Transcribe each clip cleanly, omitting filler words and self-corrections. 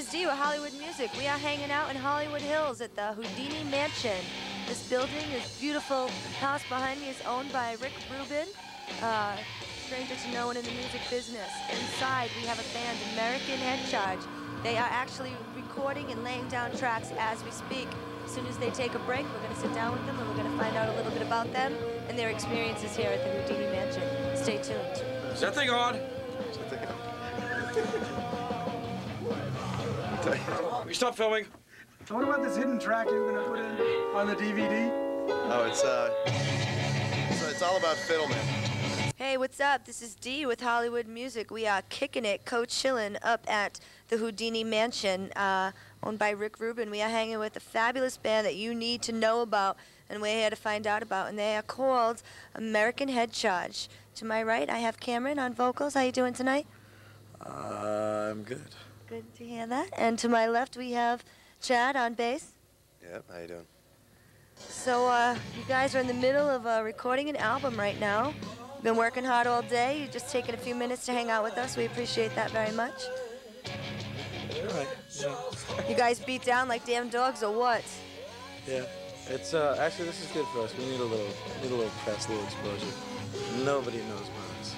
is Dee with Hollywood Music. We are hanging out in Hollywood Hills at the Houdini Mansion. This building, this beautiful house behind me, is owned by Rick Rubin, stranger to no one in the music business. Inside, we have a band, American Head Charge. They are actually recording and laying down tracks as we speak. As soon as they take a break, we're going to sit down with them and we're going to find out a little bit about them and their experiences here at the Houdini Mansion. Stay tuned. Is that thing on? Is that thing on? You stop filming. So what about this hidden track you were going to put in on the DVD? Oh, it's all about Fiddleman. Hey, what's up? This is Dee with Hollywood Music. We are kicking it, chillin' up at the Houdini Mansion, owned by Rick Rubin. We are hanging with a fabulous band that you need to know about and we're here to find out about, and they are called American Head Charge. To my right, I have Cameron on vocals. How you doing tonight? I'm good. Good to hear that. And to my left, we have Chad on bass. Yep, how you doing? So you guys are in the middle of recording an album right now. You've been working hard all day. You've just taken a few minutes to hang out with us. We appreciate that very much. All right. Yeah. You guys beat down like damn dogs or what? Yeah. It's actually this is good for us. We need a little press, a little exposure. Nobody knows about us,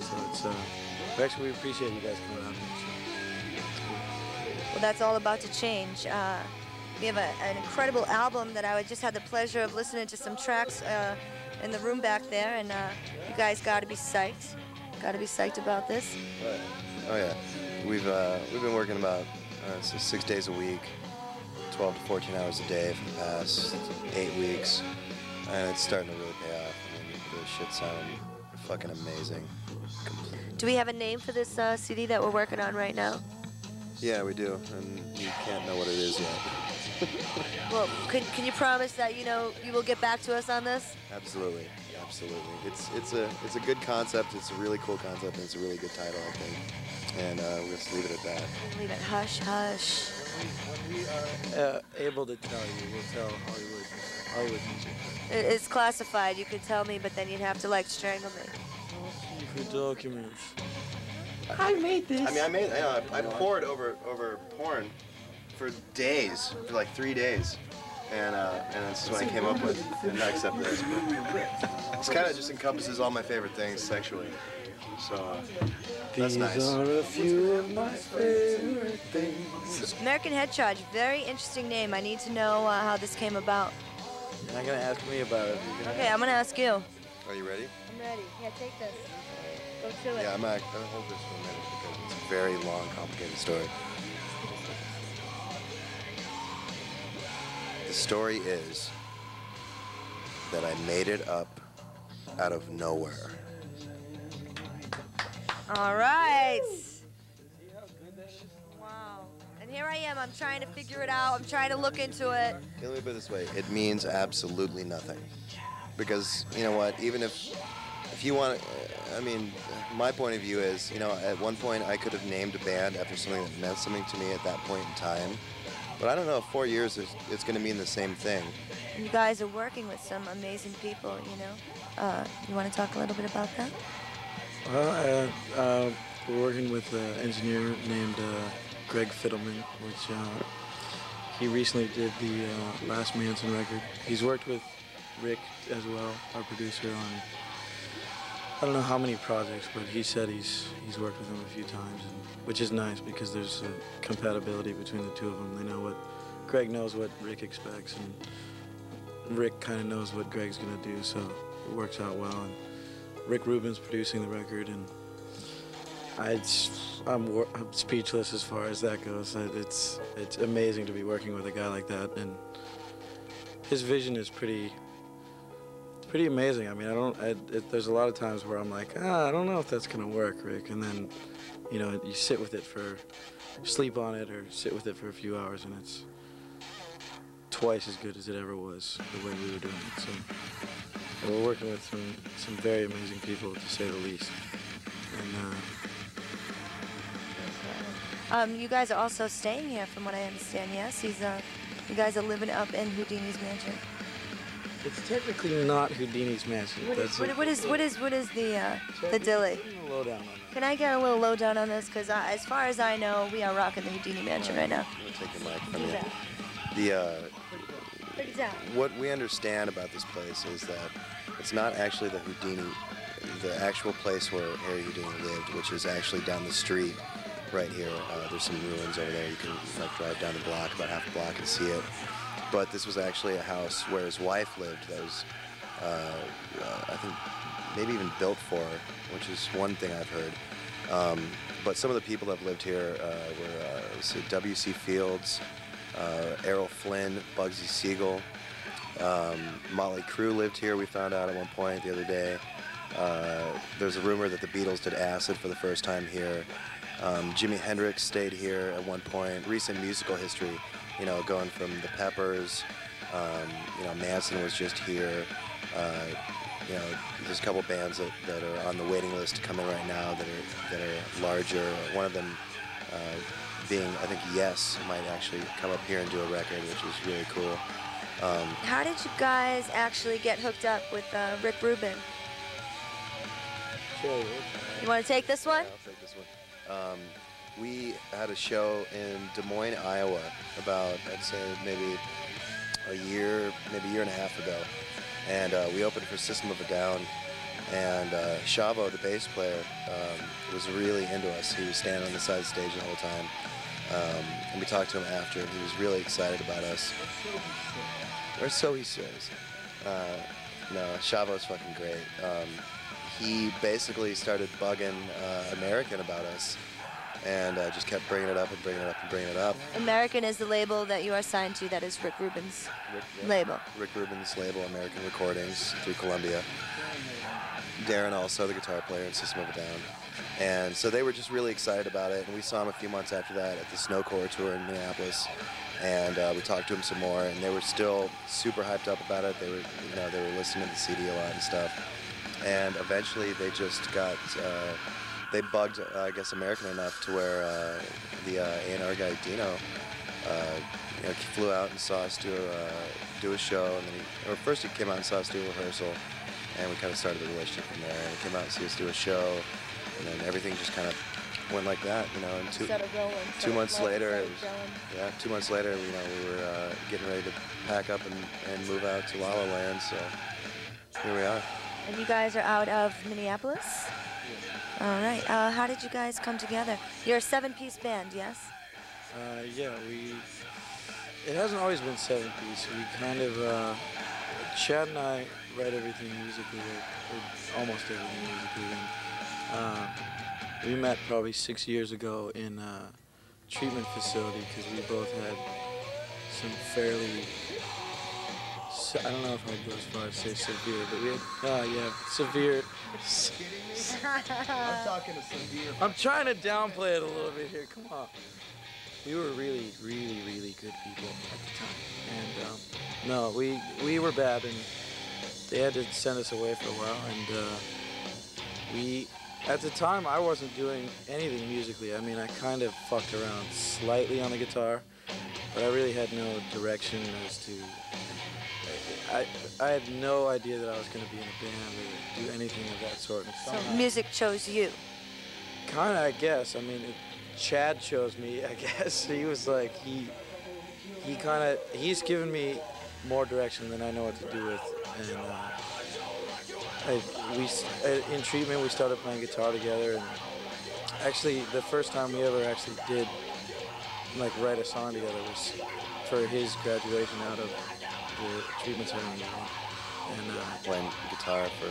so it's actually we appreciate you guys coming out here. So. Well, that's all about to change. We have an incredible album that I just had the pleasure of listening to some tracks in the room back there, and you guys got to be psyched. Got to be psyched about this. Oh yeah, we've been working about 6 days a week, 12 to 14 hours a day for the past 8 weeks, and it's starting to really pay off. I mean, the shit sound fucking amazing. Do we have a name for this CD that we're working on right now? Yeah, we do, and you can't know what it is yet. Well, can you promise that you will get back to us on this? Absolutely, absolutely. It's a good concept. It's a really cool concept, and it's a really good title, I think. And we'll just leave it at that. Leave it hush, hush. When we are able to tell you, we'll tell Hollywood Music. It's classified. You could tell me, but then you'd have to like strangle me. Secret documents. I made this. I mean, I poured over porn for days, for like 3 days, and this is what I came up with, except this. This kind of just encompasses all my favorite things sexually, so that's nice. These are a few of my favorite things. American Head Charge, very interesting name. I need to know how this came about. You're not gonna ask me about it. Okay, I'm gonna ask you. Are you ready? I'm ready. Yeah, take this. Go to it. Yeah, I'm gonna hold this for a minute because it's a very long, complicated story. The story is that I made it up out of nowhere. All right. Wow. And here I am. I'm trying to figure it out. I'm trying to look into it. Let me put it this way. It means absolutely nothing. Because, you know what, even if you want, I mean, my point of view is, at one point I could have named a band after something that meant something to me at that point in time. But I don't know, 4 years, it's going to mean the same thing. You guys are working with some amazing people, You want to talk a little bit about that? Well, we're working with an engineer named Greg Fiddleman, which he recently did the last Manson record. He's worked with Rick as well, our producer, on I don't know how many projects, but he said he's worked with him a few times, which is nice because there's a compatibility between the two of them. They know Greg knows what Rick expects, and Rick kind of knows what Greg's gonna do, so it works out well. And Rick Rubin's producing the record, and I'm speechless as far as that goes. It's amazing to be working with a guy like that, and his vision is pretty amazing. I mean, there's a lot of times where I'm like, I don't know if that's gonna work, Rick, and then, you sit with it sleep on it or sit with it for a few hours, and it's twice as good as it ever was, the way we were doing it. So we're working with some very amazing people, to say the least. And you guys are also staying here, from what I understand, yes? You guys are living up in Houdini's mansion. It's technically not Houdini's mansion. What is the dilly? Lowdown on that. Can I get a little lowdown on this? Because as far as I know, we are rocking the Houdini mansion right now. I'm gonna take the mic from you. Break it down. What we understand about this place is that it's not actually the Houdini, the actual place where Harry Houdini lived, which is actually down the street right here. There's some ruins over there. You can like drive down the block, about half a block, and see it. But this was actually a house where his wife lived that was, I think, maybe even built for her, which is one thing I've heard. But some of the people that have lived here were W.C. Fields, Errol Flynn, Bugsy Siegel, Motley Crue lived here, we found out at one point the other day. There's a rumor that the Beatles did acid for the first time here. Jimi Hendrix stayed here at one point. Recent musical history, you know, going from the Peppers, you know, Manson was just here. You know, there's a couple bands that are on the waiting list to come in right now that are larger. One of them being, I think, Yes might actually come up here and do a record, which is really cool. How did you guys actually get hooked up with Rick Rubin? Sure. You want to take this one? Yeah, I'll take this one. We had a show in Des Moines, Iowa, about, I'd say, maybe a year and a half ago. And we opened for System of a Down. And Shavo, the bass player, was really into us. He was standing on the side of the stage the whole time. And we talked to him after, and he was really excited about us. Or so he says. No, Shavo's fucking great. He basically started bugging American about us, and just kept bringing it up and bringing it up and bringing it up. American is the label that you are signed to. That is Rick Rubin's label. Rick Rubin's label, American Recordings, through Columbia. Darren, also the guitar player in System of a Down. And so they were just really excited about it, and we saw him a few months after that at the Snow Corps tour in Minneapolis. And we talked to him some more, and they were still super hyped up about it. They were, you know, they were listening to the CD a lot and stuff. And eventually they just got, they bugged, I guess, American enough to where the A&R guy, Dino, you know, flew out and saw us do a show. And then first he came out and saw us do a rehearsal, and we kind of started the relationship from there. And he came out and see us do a show, and then everything just kind of went like that, you know. And 2 months later, you know, we were getting ready to pack up and move out to La La Land. So here we are. And you guys are out of Minneapolis? Yeah. All right. How did you guys come together? You're a 7-piece band, yes? Yeah, it hasn't always been 7-piece. We kind of, Chad and I write everything musically, or almost everything musically. And, we met probably 6 years ago in a treatment facility because we both had some fairly, I don't know if I'd go as far as say severe, but we had, severe. I'm talking to severe. I'm trying to downplay it a little bit here, come on. We were really, really, really good people at the time. And no, we were bad, and they had to send us away for a while, and at the time, I wasn't doing anything musically. I mean, I kind of fucked around slightly on the guitar, but I really had no direction as to... I had no idea that I was going to be in a band or do anything of that sort. So music chose you? Kind of, I guess. I mean, Chad chose me, I guess. He was like, he's given me more direction than I know what to do with. And in treatment, we started playing guitar together. And actually, the first time we ever actually did like write a song together was for his graduation out of the treatment ceremony. And playing guitar for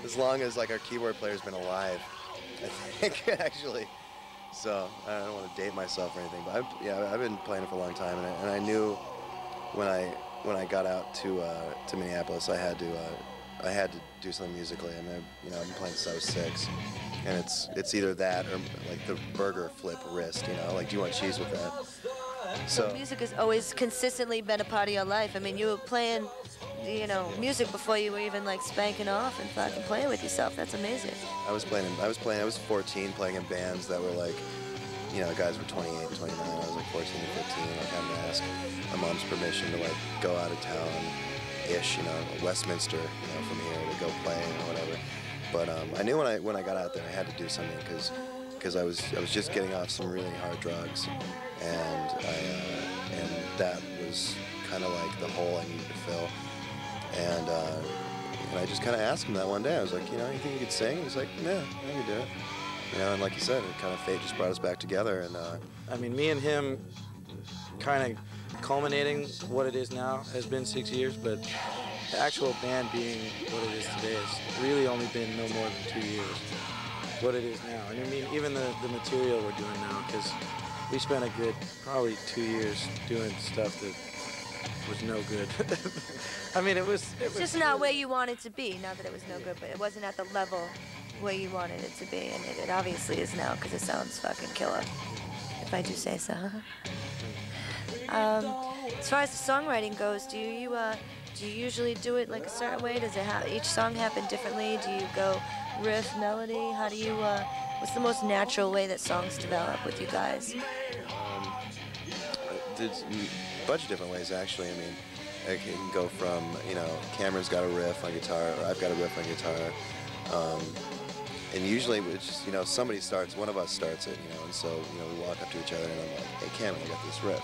as long as like our keyboard player's been alive, I think actually. So I don't want to date myself or anything, but I've been playing it for a long time, and I knew when I got out to Minneapolis, I had to do something musically. I mean, you know, I've been playing since I was 6, and it's either that or like the burger flip wrist. You know, like, do you want cheese with that? So music has always consistently been a part of your life. I mean, you were playing, you know, music before you were even like spanking off and fucking playing with yourself. That's amazing. I was 14 playing in bands that were like you know, guys were 28, 29. I was like 14 or 15. Like having to ask my mom's permission to like go out of town-ish, you know, Westminster, you know, from here to go play or whatever. But I knew when I got out there, I had to do something because I was just getting off some really hard drugs, and that was kind of like the hole I needed to fill. And I just kind of asked him that one day. I was like, you know, you think you could sing? He's like, yeah, I can do it. You know, and like you said, it kind of fate just brought us back together. And I mean, me and him kind of culminating what it is now has been 6 years, but the actual band being what it is today has really only been no more than 2 years. What it is now. And I mean, even the material we're doing now, because we spent a good probably 2 years doing stuff that was no good. I mean, it was just not where you wanted to be. Not that it was no good, but it wasn't at the level where you wanted it to be, and it obviously is now because it sounds fucking killer, if I do say so. As far as the songwriting goes, do you usually do it like a certain way? Does it each song happen differently? Do you go riff, melody? How do you? What's the most natural way that songs develop with you guys? There's a bunch of different ways, actually. I mean, it can go from, you know, Cameron's got a riff on guitar, or I've got a riff on guitar. And usually it's just, you know, somebody starts, one of us starts it, you know, and so, you know, we walk up to each other and I'm like, hey, Cameron, I got this riff.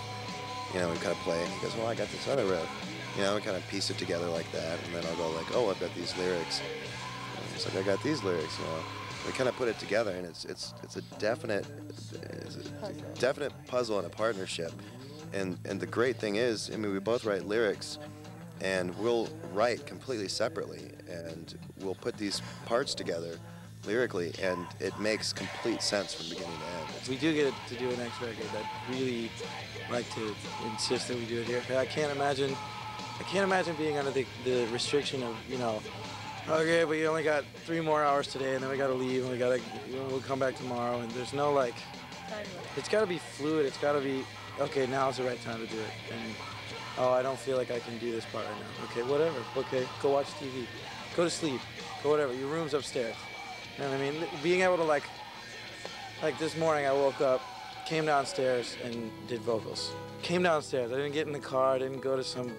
You know, we kind of play it, and he goes, well, I got this other riff. You know, we kind of piece it together like that, and then I'll go like, oh, I've got these lyrics. And it's like, I got these lyrics, you know. We kind of put it together, and it's a definite puzzle and a partnership. And the great thing is, I mean, we both write lyrics, and we'll write completely separately, and we'll put these parts together lyrically, and it makes complete sense from beginning to end. We do get to do a next record. I'd really like to insist that we do it here. I can't imagine being under the restriction of, you know, okay, we only got 3 more hours today, and then we got to leave, and we'll come back tomorrow, and there's no like. It's got to be fluid. It's got to be, okay, now's the right time to do it. And oh, I don't feel like I can do this part right now. Okay, whatever. Okay, go watch TV. Go to sleep. Go whatever. Your room's upstairs. You know what I mean? Being able to like this morning I woke up, came downstairs and did vocals. Came downstairs. I didn't get in the car. I didn't go to some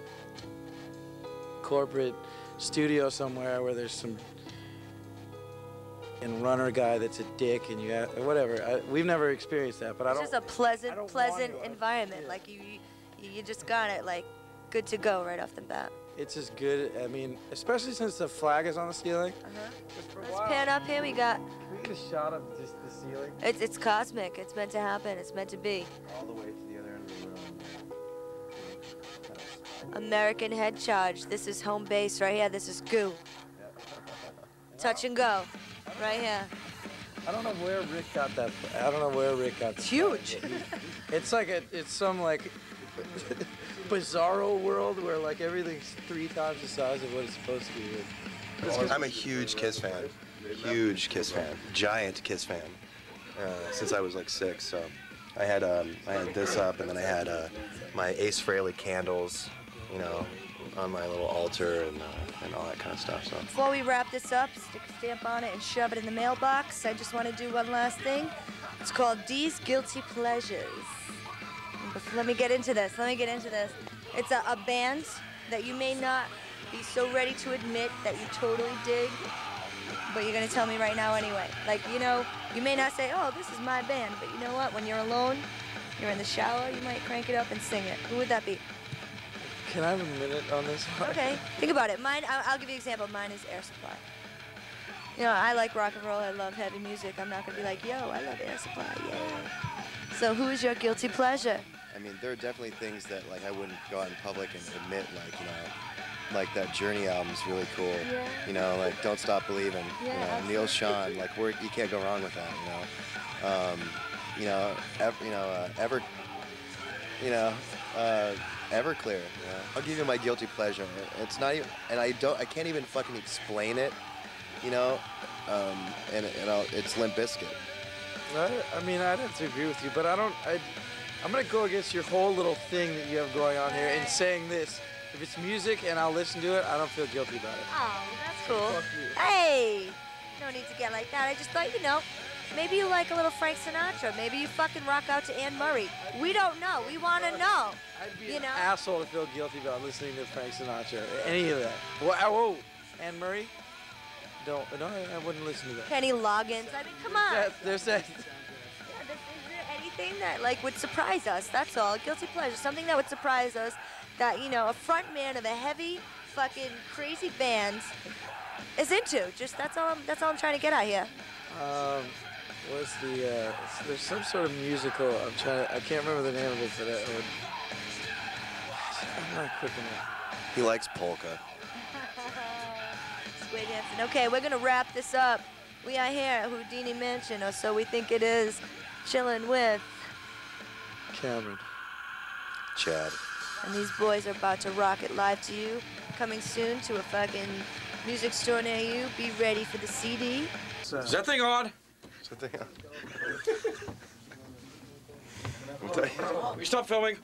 corporate studio somewhere where there's some runner guy that's a dick and you got whatever. We've never experienced that, but it's just a pleasant environment. Like you just got it like good to go right off the bat. It's as good. I mean, especially since the flag is on the ceiling. Let's pan up here. We get a shot of just the ceiling. It's cosmic. It's meant to happen. It's meant to be. All the way to the other end of the room. American Head Charge. This is home base right here. This is goo. Touch and go. Right here. I don't know where Rick got that. I don't know where Rick got. It's huge. It's like it's some like bizarro world where like everything's 3 times the size of what it's supposed to be. I'm a huge Kiss fan. Huge Kiss fan. Giant Kiss fan. Since I was like 6, so I had this up, and then I had my Ace Frehley candles, you know, on my little altar and all that kind of stuff. So before we wrap this up, stick a stamp on it and shove it in the mailbox. I just want to do one last thing. It's called D's Guilty Pleasures. Let me get into this. It's a band that you may not be so ready to admit that you totally dig, but you're gonna tell me right now anyway. Like, you know, you may not say, oh, this is my band, but you know what? When you're alone, you're in the shower, you might crank it up and sing it. Who would that be? Can I have a minute on this one? Okay, think about it. Mine, I'll give you an example. Mine is Air Supply. You know, I like rock and roll. I love heavy music. I'm not gonna be like, yo, I love Air Supply, yeah. So who is your guilty pleasure? I mean, there are definitely things that like I wouldn't go out in public and admit, like, you know, like that Journey album's really cool. Yeah. You know, like Don't Stop Believing. Yeah, you know, Neil Sean, like you can't go wrong with that. Everclear. You know? I'll give you my guilty pleasure. It's not even, and I can't even fucking explain it. You know, it's Limp Bizkit. I mean, I'd have to agree with you, but I'm gonna go against your whole little thing that you have going on here in saying this. If it's music and I'll listen to it, I don't feel guilty about it. Oh, that's cool. Hey, no need to get like that. I just thought, you know, Maybe you like a little Frank Sinatra. Maybe you fucking rock out to Anne Murray. We don't know. We want to know. I'd be you an know? asshole to feel guilty about listening to Frank Sinatra. Any of that. Whoa, Anne Murray? No, I wouldn't listen to that. Kenny Loggins. I mean, come on. There's that. Yeah, is there anything that like would surprise us? That's all. Guilty pleasure. Something that would surprise us. That, you know, a front man of a heavy, fucking crazy band is into. Just that's all I'm trying to get at here. What's the? There's some sort of musical. I can't remember the name of it, but I'm not quick enough. He likes polka. Square dancing. Okay, we're gonna wrap this up. We are here at Houdini Mansion, or so we think it is, chilling with Cameron. Chad. And these boys are about to rock it live to you. Coming soon to a fucking music store near you. Be ready for the CD. Is that thing on? Is that thing on? Will you stop filming?